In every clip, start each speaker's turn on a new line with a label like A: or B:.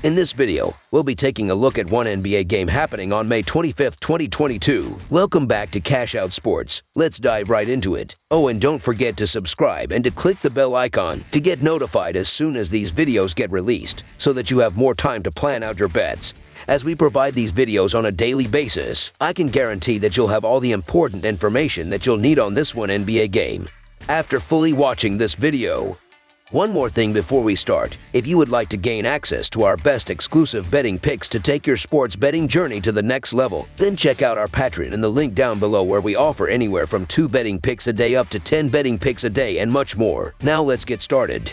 A: In this video, we'll be taking a look at one NBA game happening on May 25th, 2022. Welcome back to Cash Out Sports. Let's dive right into it. Oh, and don't forget to subscribe and to click the bell icon to get notified as soon as these videos get released, so that you have more time to plan out your bets. As we provide these videos on a daily basis, I can guarantee that you'll have all the important information that you'll need on this one NBA game after fully watching this video. One more thing before we start. If you would like to gain access to our best exclusive betting picks to take your sports betting journey to the next level, then check out our Patreon in the link down below, where we offer anywhere from 2 betting picks a day up to 10 betting picks a day and much more. Now let's get started.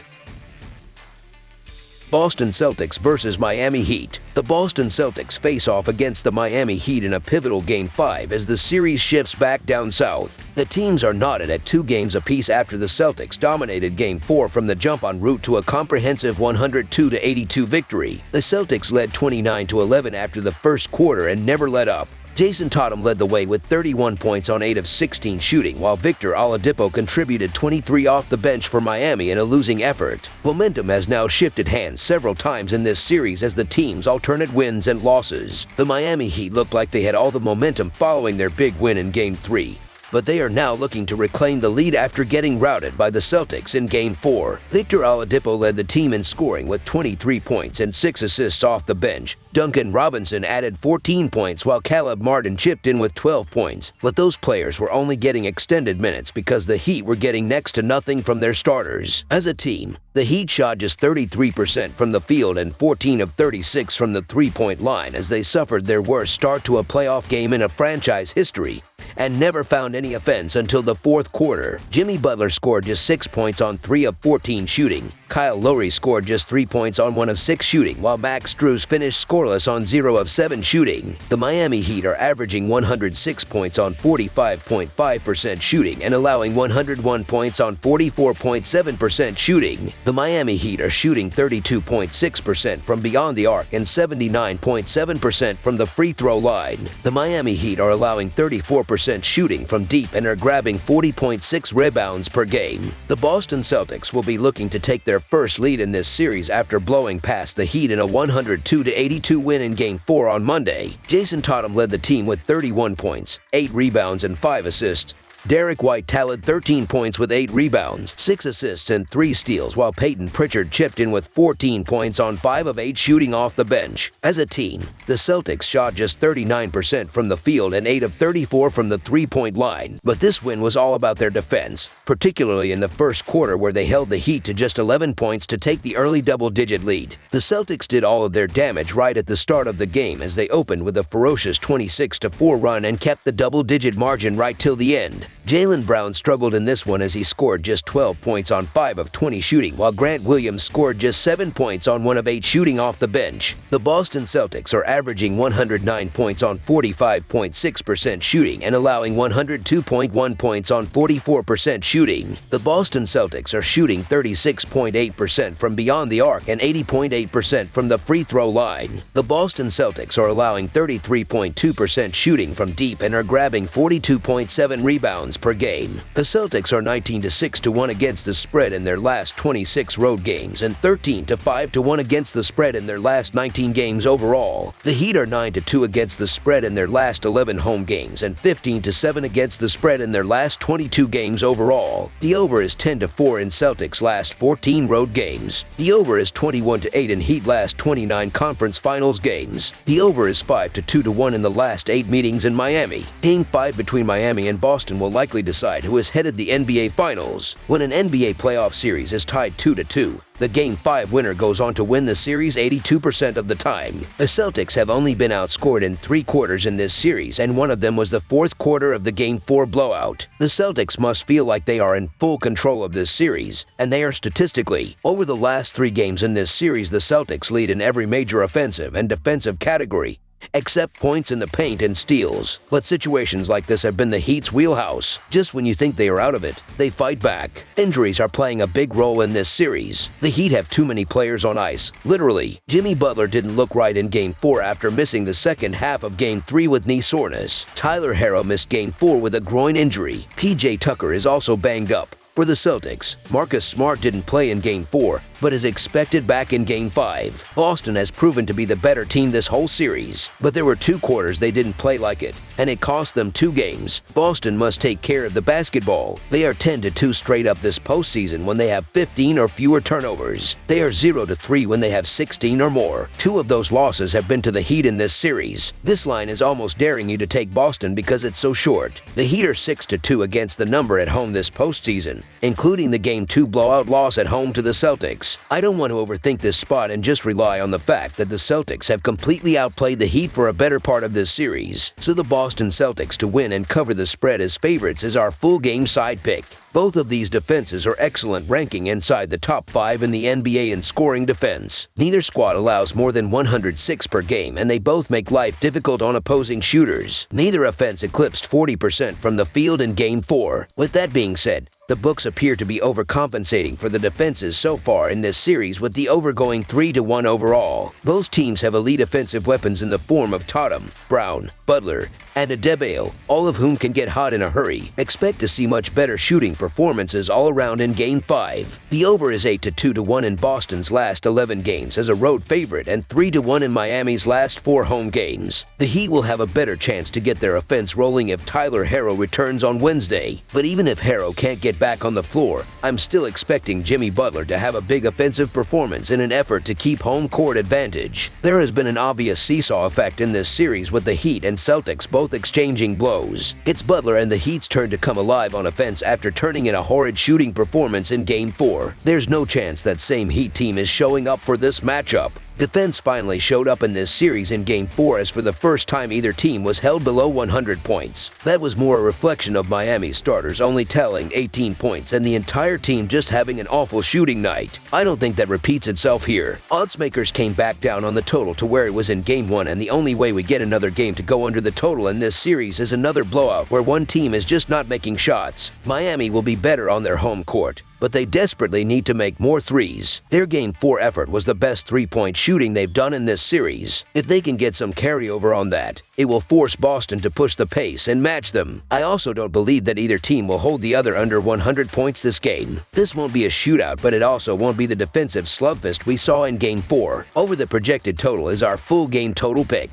A: Boston Celtics versus Miami Heat. The Boston Celtics face off against the Miami Heat in a pivotal Game 5 as the series shifts back down south. The teams are knotted at 2 games apiece after the Celtics dominated Game 4 from the jump en route to a comprehensive 102-82 victory. The Celtics led 29-11 after the first quarter and never let up. Jason Tatum led the way with 31 points on 8 of 16 shooting, while Victor Oladipo contributed 23 off the bench for Miami in a losing effort. Momentum has now shifted hands several times in this series as the teams alternate wins and losses. The Miami Heat looked like they had all the momentum following their big win in Game 3. But they are now looking to reclaim the lead after getting routed by the Celtics in Game 4. Victor Oladipo led the team in scoring with 23 points and 6 assists off the bench. Duncan Robinson added 14 points while Caleb Martin chipped in with 12 points. But those players were only getting extended minutes because the Heat were getting next to nothing from their starters. As a team, the Heat shot just 33% from the field and 14 of 36 from the three-point line as they suffered their worst start to a playoff game in a franchise history and never found any offense until the fourth quarter. Jimmy Butler scored just 6 points on 3 of 14 shooting. Kyle Lowry scored just 3 points on 1 of 6 shooting, while Max Strus finished scoreless on 0 of 7 shooting. The Miami Heat are averaging 106 points on 45.5% shooting and allowing 101 points on 44.7% shooting. The Miami Heat are shooting 32.6% from beyond the arc and 79.7% from the free throw line. The Miami Heat are allowing 34% shooting from deep and are grabbing 40.6 rebounds per game. The Boston Celtics will be looking to take their first lead in this series after blowing past the Heat in a 102-82 win in Game 4 on Monday. Jason Tatum led the team with 31 points, 8 rebounds, and 5 assists. Derek White tallied 13 points with 8 rebounds, 6 assists, and 3 steals, while Peyton Pritchard chipped in with 14 points on 5 of 8 shooting off the bench. As a team, the Celtics shot just 39% from the field and 8 of 34 from the three-point line. But this win was all about their defense, particularly in the first quarter where they held the Heat to just 11 points to take the early double-digit lead. The Celtics did all of their damage right at the start of the game as they opened with a ferocious 26-4 run and kept the double-digit margin right till the end. Jaylen Brown struggled in this one as he scored just 12 points on 5 of 20 shooting, while Grant Williams scored just 7 points on 1 of 8 shooting off the bench. The Boston Celtics are averaging 109 points on 45.6% shooting and allowing 102.1 points on 44% shooting. The Boston Celtics are shooting 36.8% from beyond the arc and 80.8% from the free throw line. The Boston Celtics are allowing 33.2% shooting from deep and are grabbing 42.7 rebounds per game. The Celtics are 19-6-1 against the spread in their last 26 road games and 13-5-1 against the spread in their last 19 games overall. The Heat are 9-2 against the spread in their last 11 home games and 15-7 against the spread in their last 22 games overall. The over is 10-4 in Celtics' last 14 road games. The over is 21-8 in Heat last 29 conference finals games. The over is 5-2-1 in the last 8 meetings in Miami. Game 5 between Miami and Boston will likely decide who has headed the NBA Finals. When an NBA playoff series is tied 2-2, the Game 5 winner goes on to win the series 82% of the time. The Celtics have only been outscored in 3 quarters in this series, and one of them was the 4th quarter of the Game 4 blowout. The Celtics must feel like they are in full control of this series, and they are statistically. Over the last 3 games in this series, the Celtics lead in every major offensive and defensive category, except points in the paint and steals. But situations like this have been the Heat's wheelhouse. Just when you think they are out of it, they fight back. Injuries are playing a big role in this series. The Heat have too many players on ice. Literally, Jimmy Butler didn't look right in Game 4 after missing the second half of Game 3 with knee soreness. Tyler Herro missed Game 4 with a groin injury. PJ Tucker is also banged up. For the Celtics, Marcus Smart didn't play in Game 4 but is expected back in Game 5. Boston has proven to be the better team this whole series, but there were 2 quarters they didn't play like it, and it cost them 2 games. Boston must take care of the basketball. They are 10-2 straight up this postseason when they have 15 or fewer turnovers. They are 0-3 when they have 16 or more. 2 of those losses have been to the Heat in this series. This line is almost daring you to take Boston because it's so short. The Heat are 6-2 against the number at home this postseason, including the Game 2 blowout loss at home to the Celtics. I don't want to overthink this spot and just rely on the fact that the Celtics have completely outplayed the Heat for a better part of this series, so the Boston Celtics to win and cover the spread as favorites is our full game side pick. Both of these defenses are excellent, ranking inside the top 5 in the NBA in scoring defense. Neither squad allows more than 106 per game, and they both make life difficult on opposing shooters. Neither offense eclipsed 40% from the field in Game 4. With that being said, the books appear to be overcompensating for the defenses so far in this series, with the over going 3-1 overall. Both teams have elite offensive weapons in the form of Tatum, Brown, Butler, and Adebayo, all of whom can get hot in a hurry. Expect to see much better shooting performances all around in Game 5. The over is 8-2-1 in Boston's last 11 games as a road favorite and 3-1 in Miami's last 4 home games. The Heat will have a better chance to get their offense rolling if Tyler Herro returns on Wednesday, but even if Herro can't get back on the floor, I'm still expecting Jimmy Butler to have a big offensive performance in an effort to keep home court advantage. There has been an obvious seesaw effect in this series with the Heat and Celtics both exchanging blows. It's Butler and the Heat's turn to come alive on offense after turning in a horrid shooting performance in Game 4. There's no chance that same Heat team is showing up for this matchup. Defense finally showed up in this series in Game 4 as for the first time either team was held below 100 points. That was more a reflection of Miami's starters only tallying 18 points and the entire team just having an awful shooting night. I don't think that repeats itself here. Oddsmakers came back down on the total to where it was in Game 1, and the only way we get another game to go under the total in this series is another blowout where one team is just not making shots. Miami will be better on their home court, but they desperately need to make more threes. Their Game 4 effort was the best 3-point shooting they've done in this series. If they can get some carryover on that, it will force Boston to push the pace and match them. I also don't believe that either team will hold the other under 100 points this game. This won't be a shootout, but it also won't be the defensive slugfest we saw in Game 4. Over the projected total is our full game total pick.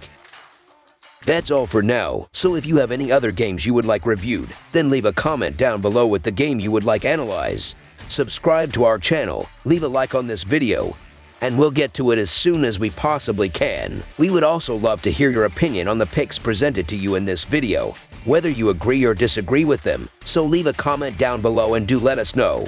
A: That's all for now, so if you have any other games you would like reviewed, then leave a comment down below with the game you would like analyzed. Subscribe to our channel, leave a like on this video, and we'll get to it as soon as we possibly can. We would also love to hear your opinion on the picks presented to you in this video, whether you agree or disagree with them, so leave a comment down below and do let us know.